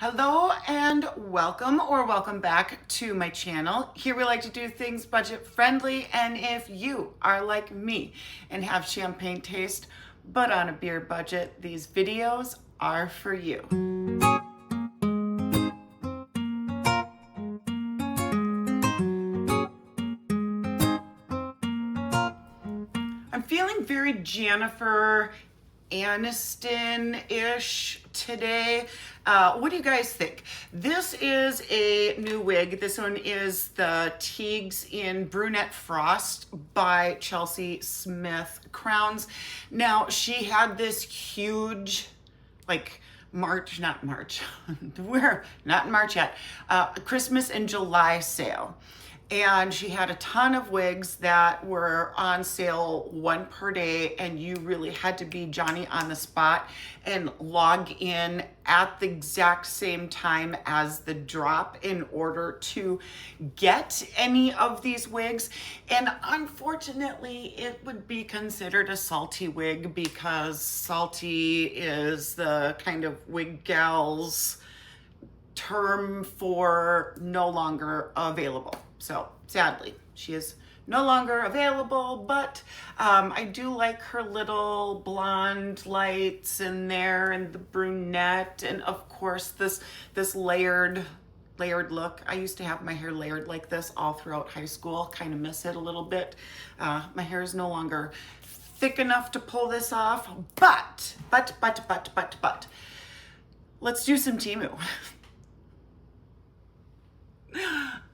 Hello and welcome back to my channel. Here we like to do things budget friendly, and if you are like me and have champagne taste but on a beer budget, these videos are for you. I'm feeling very Jennifer Aniston-ish today. What do you guys think? This is a new wig. This one is the Teagues in Brunette Frost by Chelsea Smith Crowns. Now, she had this huge, like, not March, we're not in March yet, Christmas and July sale. And she had a ton of wigs that were on sale, one per day, and you really had to be Johnny on the spot and log in at the exact same time as the drop in order to get any of these wigs. And unfortunately, it would be considered a salty wig because salty is the kind of wig gals term for no longer available. So sadly, she is no longer available, but I do like her little blonde lights in there and the brunette, and of course this layered look. I used to have my hair layered like this all throughout high school. Kind of miss it a little bit. My hair is no longer thick enough to pull this off, but let's do some Temu.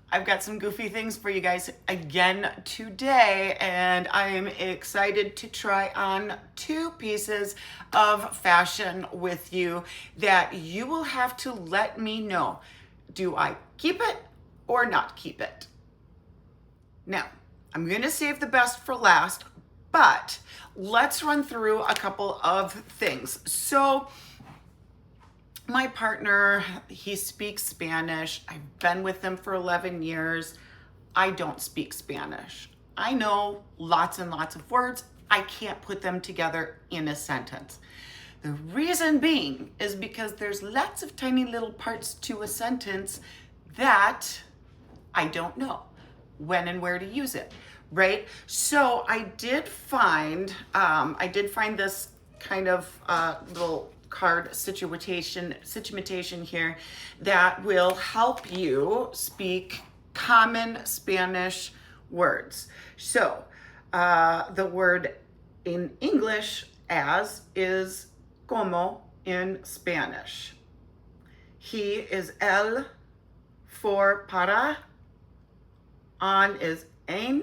I've got some goofy things for you guys again today, and I am excited to try on two pieces of fashion with you that you will have to let me know. Do I keep it or not keep it? Now, I'm going to save the best for last, but let's run through a couple of things. So, my partner, he speaks Spanish. I've been with him for 11 years. I don't speak Spanish. I know lots and lots of words. I can't put them together in a sentence. The reason being is because there's lots of tiny little parts to a sentence that I don't know when and where to use it, right? So I did find this kind of little card situation here that will help you speak common Spanish words. So the word in English as is como in Spanish. He is el for para. On is ein.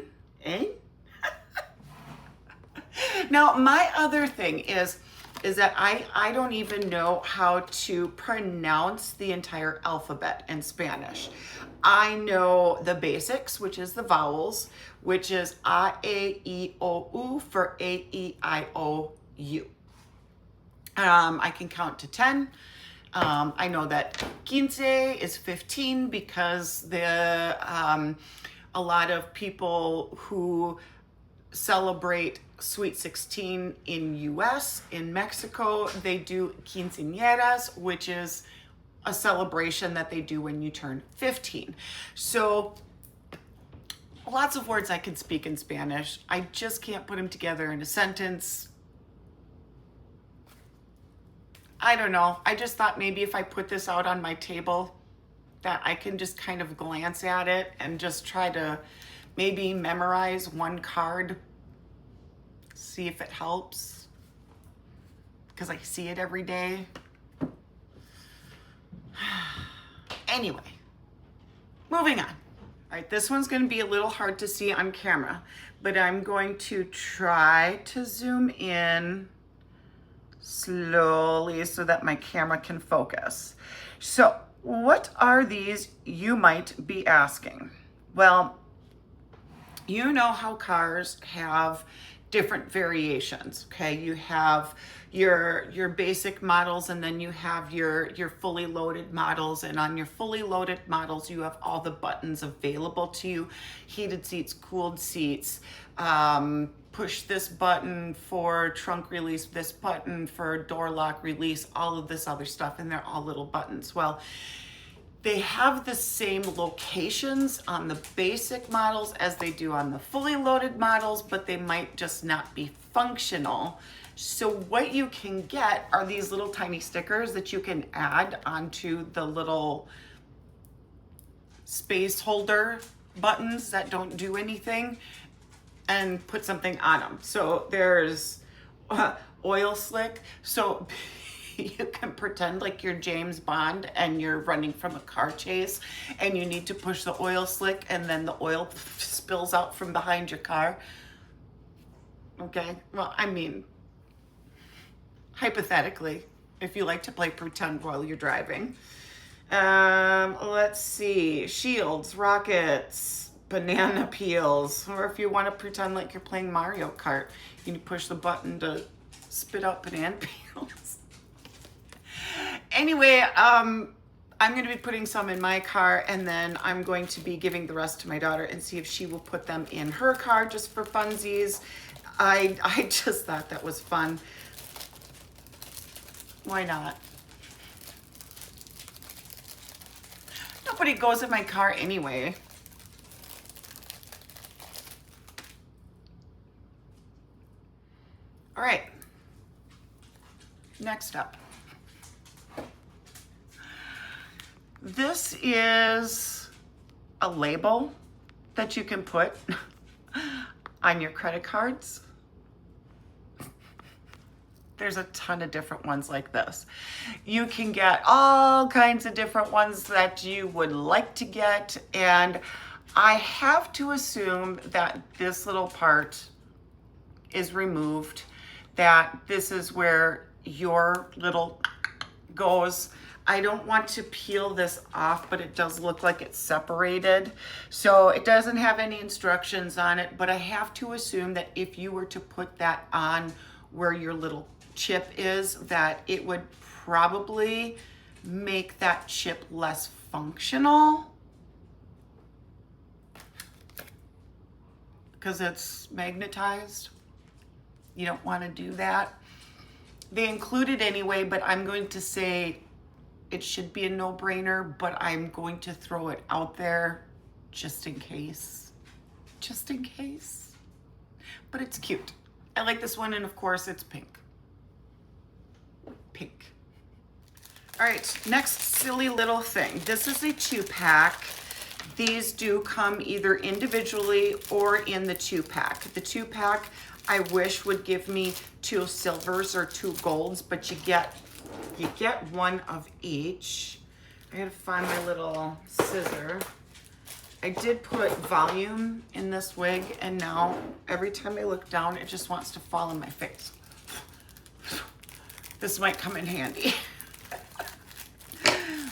Now, my other thing is that I don't even know how to pronounce the entire alphabet in Spanish. I know the basics, which is the vowels, which is A, E, I, O, U for A, E, I, O, U. I can count to 10. I know that 15 is 15 because a lot of people who celebrate Sweet 16 in US, in Mexico, they do quinceañeras, which is a celebration that they do when you turn 15. So lots of words I can speak in Spanish. I just can't put them together in a sentence. I don't know. I just thought maybe if I put this out on my table that I can just kind of glance at it and just try to maybe memorize one card. See if it helps, because I see it every day. Anyway, moving on. All right, this one's going to be a little hard to see on camera, but I'm going to try to zoom in slowly so that my camera can focus. So, what are these, you might be asking? Well, you know how cars have different variations. Okay, you have your basic models, and then you have your fully loaded models, and on your fully loaded models you have all the buttons available to you: heated seats, cooled seats, push this button for trunk release, this button for door lock release, all of this other stuff, and they're all little buttons. Well, they have the same locations on the basic models as they do on the fully loaded models, but they might just not be functional. So what you can get are these little tiny stickers that you can add onto the little space holder buttons that don't do anything, and put something on them. So there's oil slick. So you can pretend like you're James Bond and you're running from a car chase and you need to push the oil slick, and then the oil spills out from behind your car. Okay, well, I mean, hypothetically, if you like to play pretend while you're driving. Let's see, shields, rockets, banana peels, or if you want to pretend like you're playing Mario Kart, you can push the button to spit out banana peels. Anyway, I'm going to be putting some in my car, and then I'm going to be giving the rest to my daughter and see if she will put them in her car just for funsies. I just thought that was fun. Why not? Nobody goes in my car anyway. All right, next up. This is a label that you can put on your credit cards. There's a ton of different ones like this. You can get all kinds of different ones that you would like to get, and I have to assume that this little part is removed, that this is where your little goes. I don't want to peel this off, but it does look like it's separated. So it doesn't have any instructions on it, but I have to assume that if you were to put that on where your little chip is, that it would probably make that chip less functional because it's magnetized. You don't want to do that. They include it anyway, but I'm going to say it should be a no-brainer, but I'm going to throw it out there just in case. Just in case. But it's cute. I like this one, and of course it's pink. Pink. All right, next silly little thing. This is a 2-pack. These do come either individually or in the 2-pack. The 2-pack, I wish, would give me 2 silvers or 2 golds, but you get one of each. I gotta find my little scissor. I did put volume in this wig, and now every time I look down, it just wants to fall in my face. This might come in handy.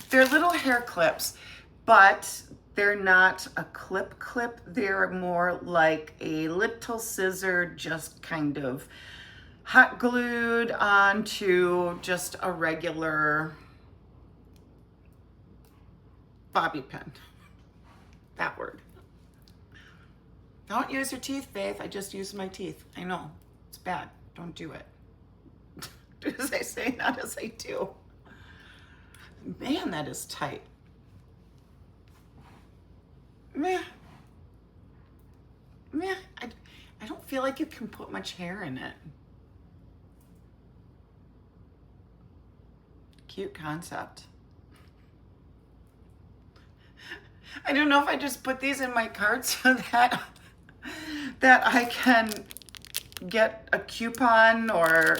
They're little hair clips, but they're not a clip. They're more like a little scissor, just kind of hot glued onto just a regular bobby pin. That word. Don't use your teeth, Faith. I just used my teeth. I know, it's bad. Don't do it. Do as I say, not as I do. Man, that is tight. Meh. I don't feel like you can put much hair in it. Cute concept. I don't know if I just put these in my cart so that I can get a coupon or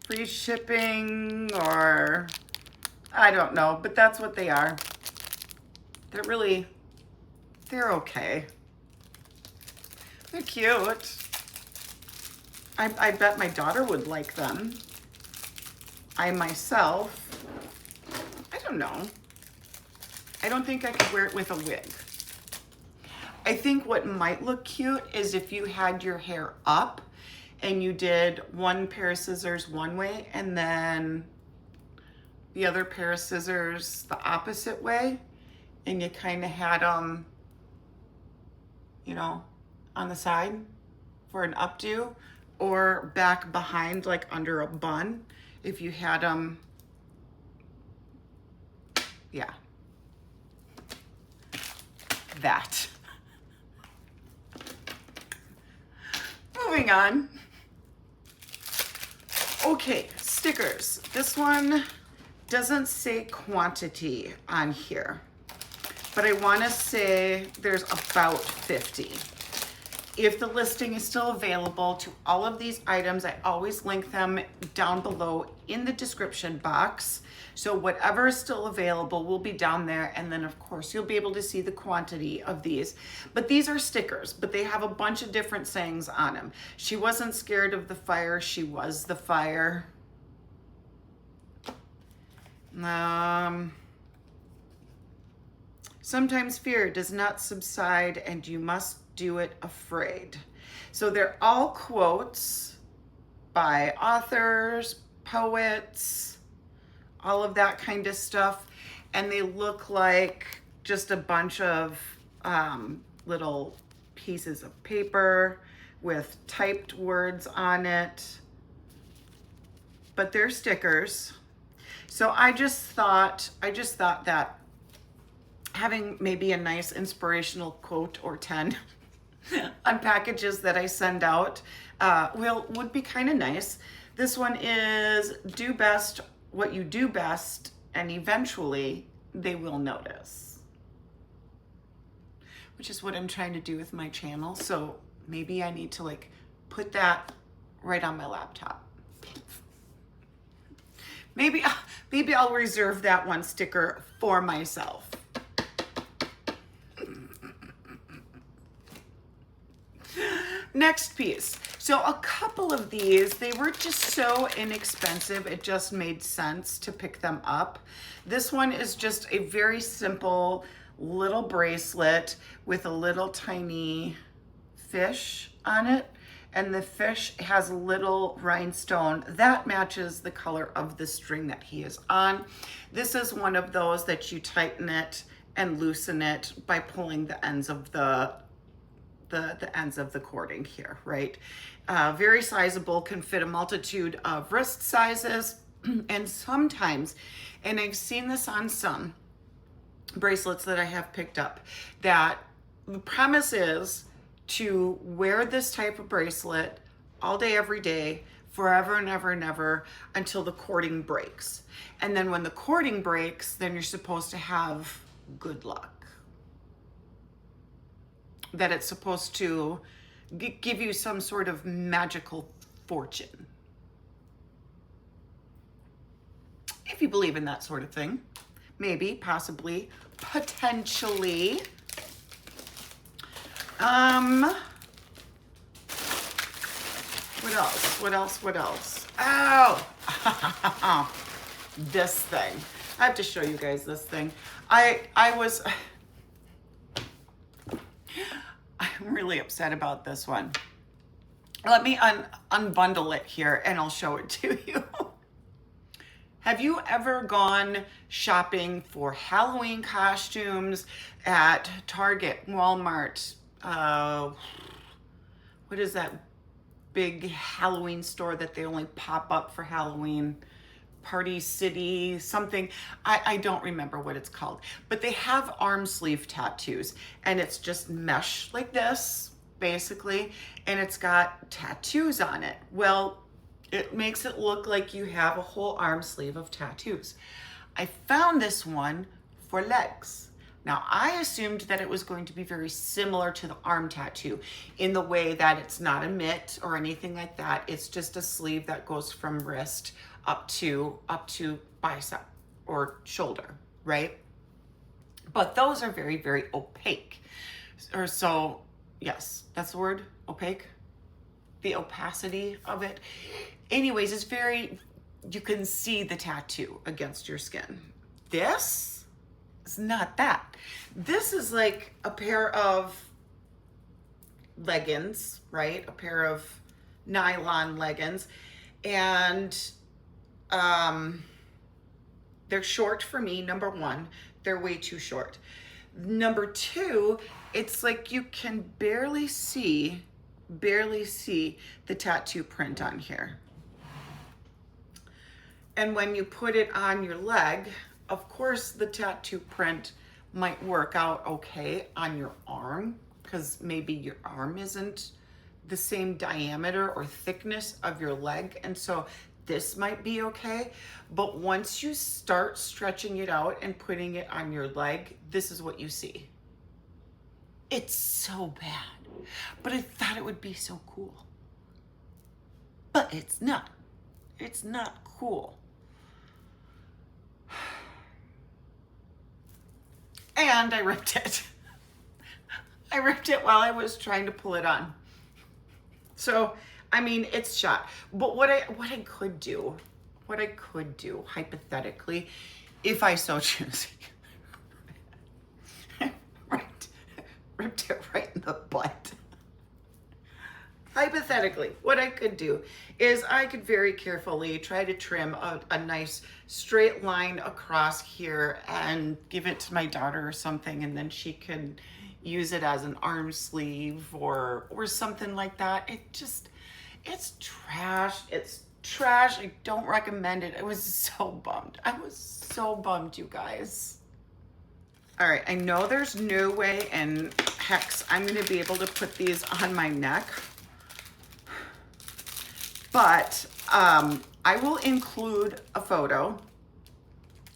free shipping, or I don't know, but that's what they are. They're okay. They're cute. I bet my daughter would like them. I myself, I don't know. I don't think I could wear it with a wig. I think what might look cute is if you had your hair up and you did one pair of scissors one way and then the other pair of scissors the opposite way, and you kind of had them, you know, on the side for an updo, or back behind like under a bun if you had them, yeah, that. Moving on. Okay, stickers. This one doesn't say quantity on here, but I want to say there's about 50. If the listing is still available to all of these items, I always link them down below in the description box. So whatever is still available will be down there. And then of course you'll be able to see the quantity of these. But these are stickers, but they have a bunch of different sayings on them. She wasn't scared of the fire, she was the fire. Sometimes fear does not subside and you must do it afraid. So they're all quotes by authors, poets, all of that kind of stuff. And they look like just a bunch of little pieces of paper with typed words on it. But they're stickers. So I just thought that having maybe a nice inspirational quote or 10 on packages that I send out would be kind of nice. This one is do best what you do best and eventually they will notice, which is what I'm trying to do with my channel. So maybe I need to like put that right on my laptop. Maybe I'll reserve that one sticker for myself. Next piece. So a couple of these, they were just so inexpensive, it just made sense to pick them up. This one is just a very simple little bracelet with a little tiny fish on it. And the fish has a little rhinestone that matches the color of the string that he is on. This is one of those that you tighten it and loosen it by pulling the ends of the ends of the cording here, right? Very sizable, can fit a multitude of wrist sizes. And sometimes, and I've seen this on some bracelets that I have picked up, that the premise is to wear this type of bracelet all day, every day, forever and ever and ever until the cording breaks. And then when the cording breaks, then you're supposed to have good luck. That it's supposed to give you some sort of magical fortune. If you believe in that sort of thing, maybe, possibly, potentially. What else? What else? What else? Oh, this thing. I have to show you guys this thing. I'm really upset about this one. Let me unbundle it here and I'll show it to you. Have you ever gone shopping for Halloween costumes at Target, Walmart? What is that big Halloween store that they only pop up for Halloween? Party City, something. I don't remember what it's called, but they have arm sleeve tattoos and it's just mesh like this, basically, and it's got tattoos on it. Well, it makes it look like you have a whole arm sleeve of tattoos. I found this one for legs. Now, I assumed that it was going to be very similar to the arm tattoo in the way that it's not a mitt or anything like that. It's just a sleeve that goes from wrist up to bicep or shoulder, right? But those are very, very opaque. Or so, yes, that's the word, opaque. The opacity of it. Anyways, it's very, you can see the tattoo against your skin. This is not that. This is like a pair of leggings, right? A pair of nylon leggings. And they're short for me, number one. They're way too short. Number two, it's like you can barely see the tattoo print on here. And when you put it on your leg, of course the tattoo print might work out okay on your arm, because maybe your arm isn't the same diameter or thickness of your leg, and so this might be okay. But once you start stretching it out and putting it on your leg, this is what you see. It's so bad, but I thought it would be so cool. But it's not. It's not cool. And I ripped it. I ripped it while I was trying to pull it on. So, I mean, it's shot. But what I could do hypothetically, if I so choose, ripped it right in the butt. Hypothetically, what I could do is I could very carefully try to trim a nice straight line across here and give it to my daughter or something, and then she can use it as an arm sleeve or something like that. It's trash. It's trash. I don't recommend it. I was so bummed. I was so bummed, you guys. All right, I know there's no way in hex I'm gonna be able to put these on my neck, but I will include a photo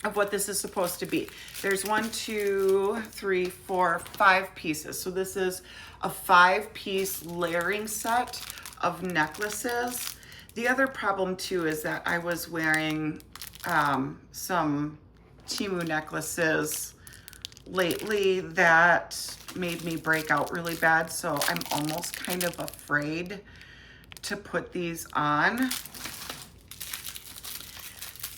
of what this is supposed to be. There's 1, 2, 3, 4, 5 pieces. So this is a 5-piece layering set of necklaces. The other problem too is that I was wearing some Temu necklaces lately that made me break out really bad, so I'm almost kind of afraid to put these on.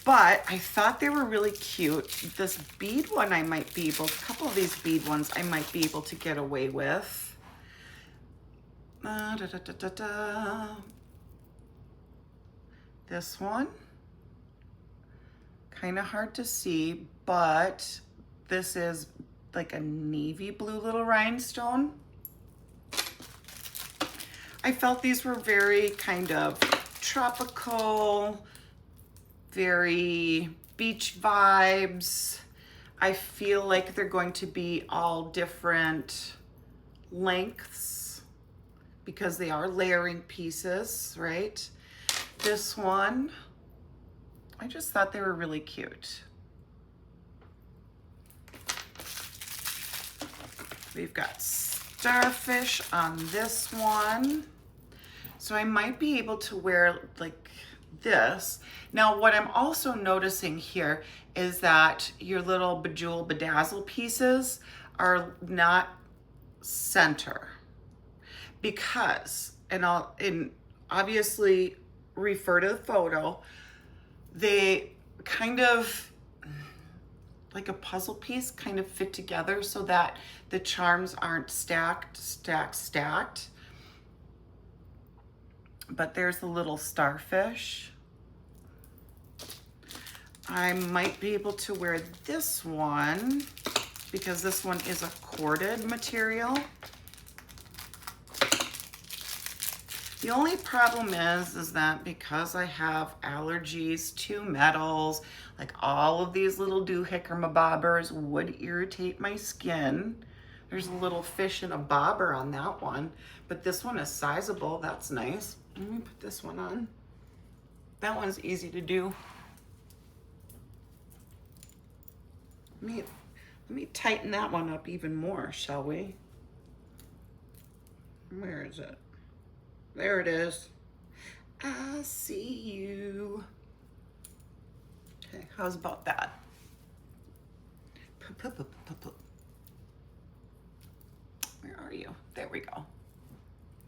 But I thought they were really cute. This bead one a couple of these bead ones I might be able to get away with. This one, kind of hard to see, but this is like a navy blue little rhinestone. I felt these were very kind of tropical, very beach vibes. I feel like they're going to be all different lengths because they are layering pieces, right? This one, I just thought they were really cute. We've got starfish on this one. So I might be able to wear like this. Now, what I'm also noticing here is that your little bejewel bedazzle pieces are not center because, and I'll obviously refer to the photo, they kind of like a puzzle piece kind of fit together so that the charms aren't stacked. But there's the little starfish. I might be able to wear this one because this one is a corded material. The only problem is that because I have allergies to metals, like all of these little doohickey-mabobbers would irritate my skin. There's a little fish and a bobber on that one, but this one is sizable. That's nice. Let me put this one on. That one's easy to do. Let me tighten that one up even more, shall we? Where is it? There it is. I see you. Okay, how's about that? Where are you? There we go.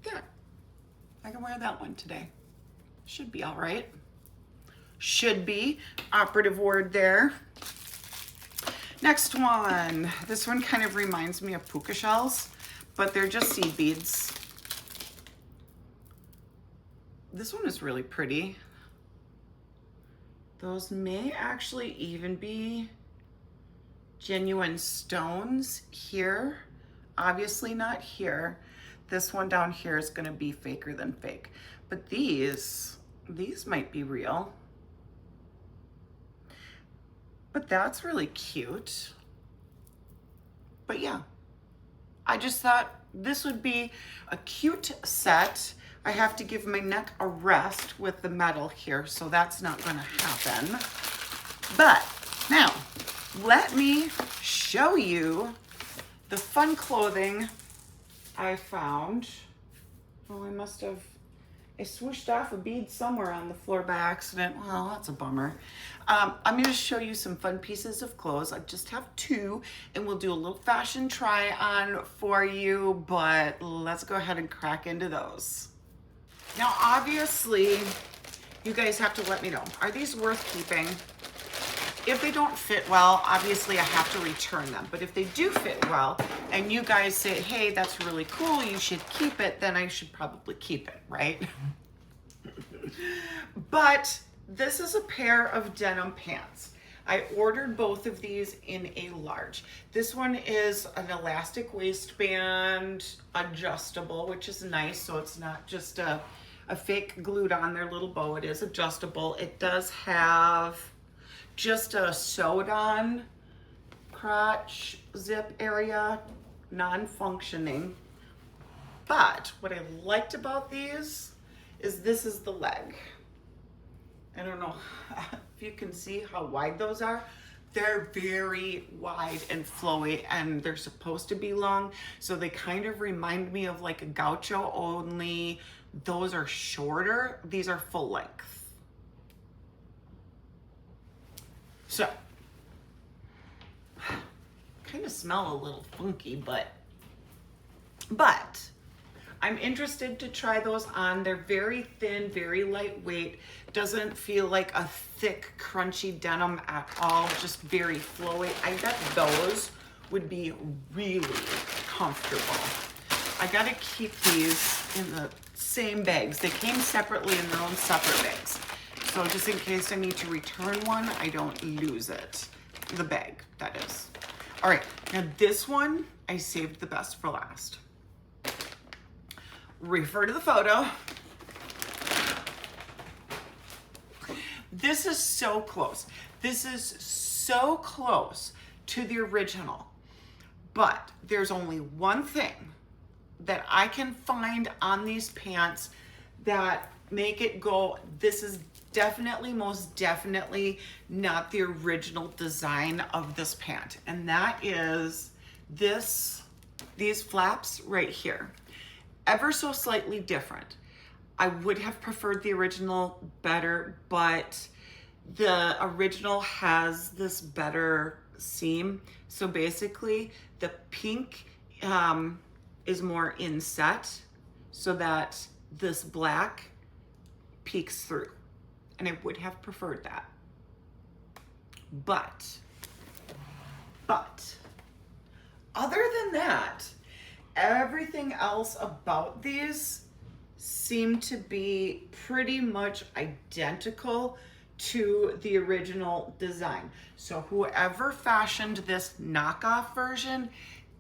There. I can wear that one today. Should be all right. Should be. Operative word there. Next one. This one kind of reminds me of puka shells, but they're just seed beads. This one is really pretty. Those may actually even be genuine stones here. Obviously not here. This one down here is gonna be faker than fake. But these might be real. But that's really cute. But yeah, I just thought this would be a cute set. I have to give my neck a rest with the metal here, so that's not gonna happen. But now, let me show you the fun clothing I found. Oh, I swooshed off a bead somewhere on the floor by accident. Well, that's a bummer. I'm gonna show you some fun pieces of clothes. I just have two, and we'll do a little fashion try on for you, but let's go ahead and crack into those. Now, obviously, you guys have to let me know, are these worth keeping? If they don't fit well, obviously I have to return them. But if they do fit well, and you guys say, hey, that's really cool, you should keep it, then I should probably keep it, right? But this is a pair of denim pants. I ordered both of these in a large. This one is an elastic waistband, adjustable, which is nice, so it's not just a fake glued on their little bow. It is adjustable. It does have just a sewed on crotch zip area, non-functioning. But what I liked about these is this is the leg. I don't know if you can see how wide those are. They're very wide and flowy, and they're supposed to be long, so they kind of remind me of like a gaucho, only those are shorter. These are full length. So, kind of smell a little funky, but I'm interested to try those on. They're very thin, very lightweight. Doesn't feel like a thick, crunchy denim at all, just very flowy. I bet those would be really comfortable. I gotta keep these in the same bags. They came separately in their own separate bags. So just in case I need to return one, I don't lose it. The bag, that is. All right, now this one, I saved the best for last. Refer to the photo. This is so close. This is so close to the original, but there's only one thing that I can find on these pants that make it go, this is definitely, most definitely not the original design of this pant. And that is these flaps right here. Ever so slightly different. I would have preferred the original better, but the original has this better seam. So basically the pink is more inset so that this black peeks through. And I would have preferred that. But other than that, everything else about these seem to be pretty much identical to the original design. So whoever fashioned this knockoff version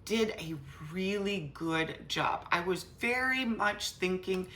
did a really good job. I was very much thinking,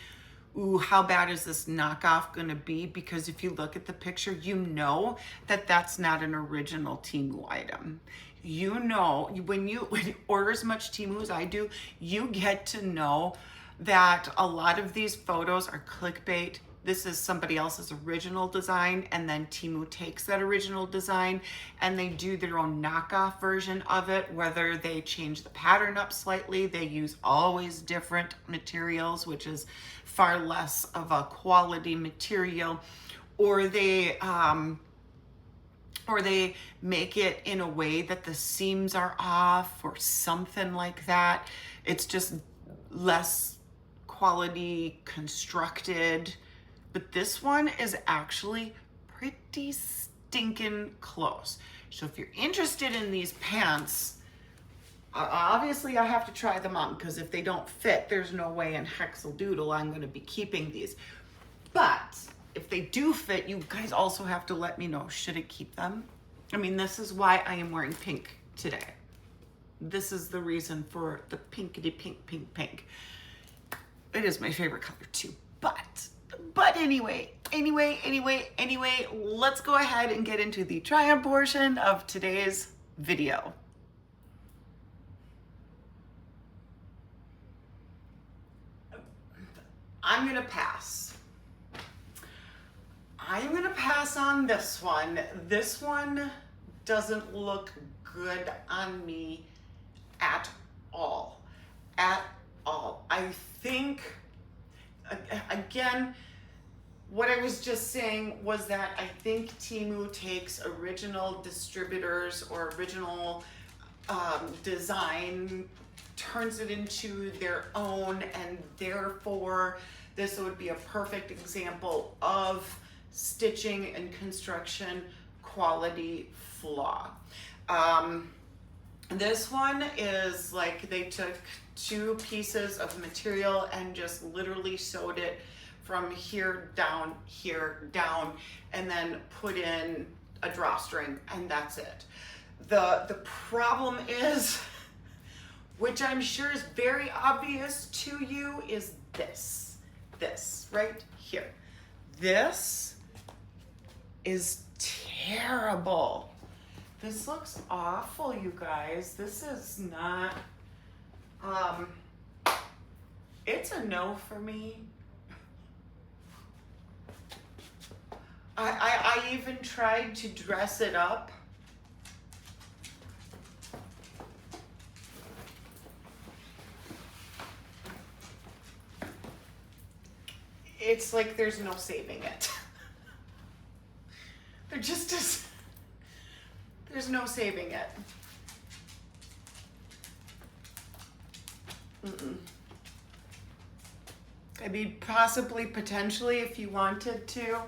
ooh, how bad is this knockoff gonna be? Because if you look at the picture, you know that that's not an original Temu item. You know, when you order as much Temu as I do, you get to know that a lot of these photos are clickbait. This is somebody else's original design, and then Temu takes that original design and they do their own knockoff version of it, whether they change the pattern up slightly, they use always different materials, which is far less of a quality material, or they make it in a way that the seams are off or something like that. It's just less quality constructed. But this one is actually pretty stinking close. So if you're interested in these pants, obviously I have to try them on, because if they don't fit, there's no way in hexadoodle I'm gonna be keeping these. But if they do fit, you guys also have to let me know, should I keep them? I mean, this is why I am wearing pink today. This is the reason for the pinkity pink, pink, pink. It is my favorite color too, but anyway, let's go ahead and get into the try-on portion of today's video. I'm gonna pass. I'm gonna pass on this one. This one doesn't look good on me at all. At all. I think, again, what I was just saying was that I think Temu takes original distributors or original design, turns it into their own, and therefore this would be a perfect example of stitching and construction quality flaw. This one is like they took two pieces of material and just literally sewed it from here down, and then put in a drawstring, and that's it. The problem is, which I'm sure is very obvious to you, is this right here. This is terrible. This looks awful, you guys. This is not, it's a no for me. I even tried to dress it up. It's like there's no saving it. There just is, there's no saving it. I mean, possibly, potentially, if you wanted to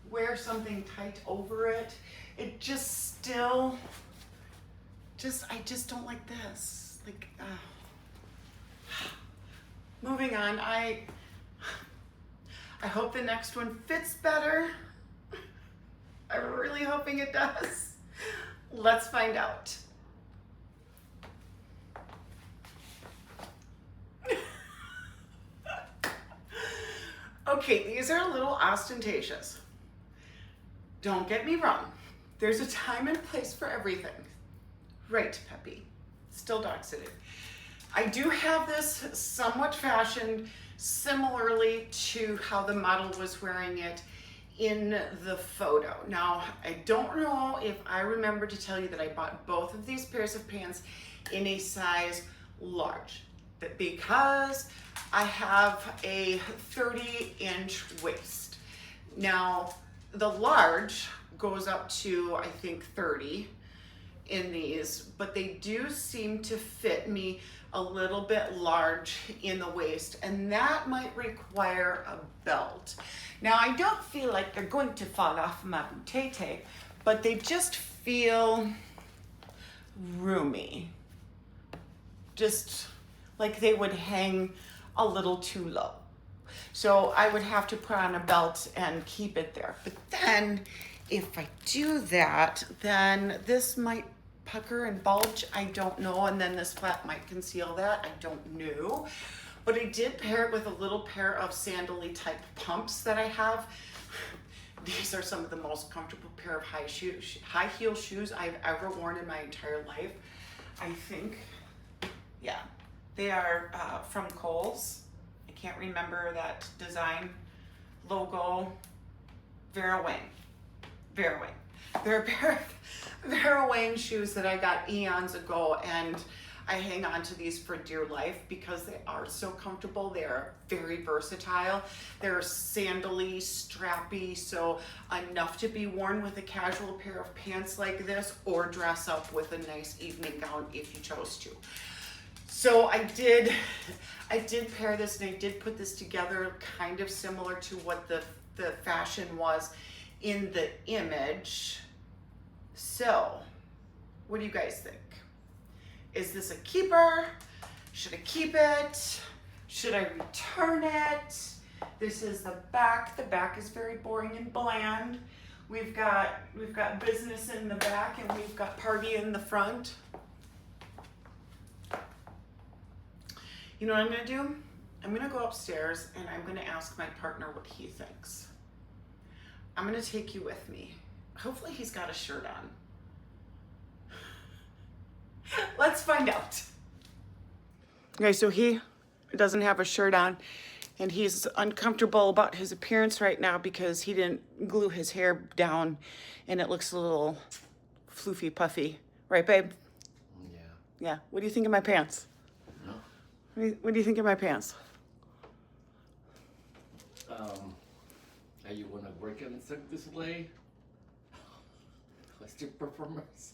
wear something tight over it, it just still, I just don't like this. Like, moving on, I hope the next one fits better. I'm really hoping it does. Let's find out. Okay, these are a little ostentatious. Don't get me wrong. There's a time and place for everything. Right, Peppy. Still dog sitting. I do have this somewhat fashioned similarly to how the model was wearing it in the photo. Now, I don't know if I remember to tell you that I bought both of these pairs of pants in a size large, but because I have a 30-inch waist. Now, the large goes up to, I think, 30 in these, but they do seem to fit me a little bit large in the waist, and that might require a belt. Now, I don't feel like they're going to fall off my bootete, but they just feel roomy. Just like they would hang a little too low. So I would have to put on a belt and keep it there. But then if I do that, then this might pucker and bulge, I don't know, and then this flap might conceal that, I don't know. But I did pair it with a little pair of sandally type pumps that I have. These are some of the most comfortable pair of high heel shoes I've ever worn in my entire life. I think, yeah, they are from Coleyes. I can't remember that design logo. Vera Wang. They're a pair of Vera Wang shoes that I got eons ago, and I hang on to these for dear life because they are so comfortable. They are very versatile. They're sandally, strappy, so enough to be worn with a casual pair of pants like this, or dress up with a nice evening gown if you chose to. So I did pair this, and I did put this together kind of similar to what the fashion was in the image. So what do you guys think? Is this a keeper? Should I keep it? Should I return it? This is the back. The back is very boring and bland. We've got business in the back and we've got party in the front. You know what I'm gonna do? I'm gonna go upstairs and I'm gonna ask my partner what he thinks. I'm gonna take you with me. Hopefully he's got a shirt on. Let's find out. Okay, so he doesn't have a shirt on and he's uncomfortable about his appearance right now because he didn't glue his hair down and it looks a little floofy puffy. Right, babe? Yeah. Yeah. What do you think of my pants? No. What do you think of my pants? Are you gonna work on Cirque du Soleil? Street performers?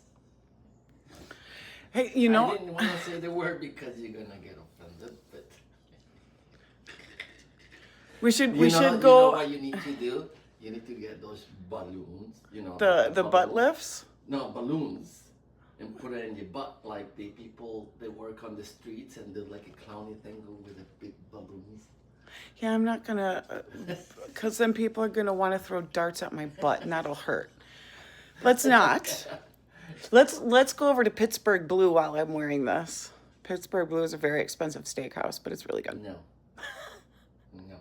Hey, you know, I didn't want to say the word because you're gonna get offended, but we should go. You know what you need to do? You need to get those balloons. You know the butt lifts. No, balloons, and put it in your butt like the people they work on the streets and do like a clowny thing with the big balloons. Yeah, I'm not gonna, cause then people are gonna want to throw darts at my butt, and that'll hurt. Let's not. Let's go over to Pittsburgh Blue while I'm wearing this. Pittsburgh Blue is a very expensive steakhouse, but it's really good. No. No.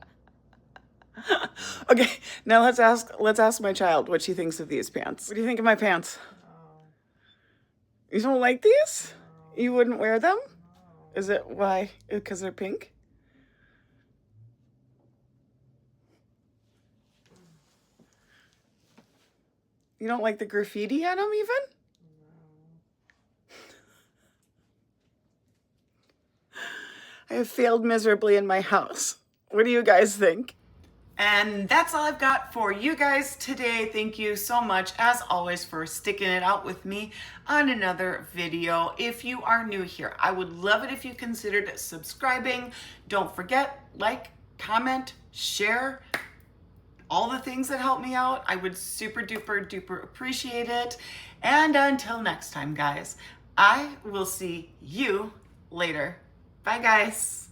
Okay, now let's ask my child what she thinks of these pants. What do you think of my pants? You don't like these? You wouldn't wear them? Is it why? Because they're pink? You don't like the graffiti on them even? I have failed miserably in my house. What do you guys think? And that's all I've got for you guys today. Thank you so much, as always, for sticking it out with me on another video. If you are new here, I would love it if you considered subscribing. Don't forget, like, comment, share, all the things that help me out. I would super duper duper appreciate it. And until next time, guys, I will see you later. Bye, guys.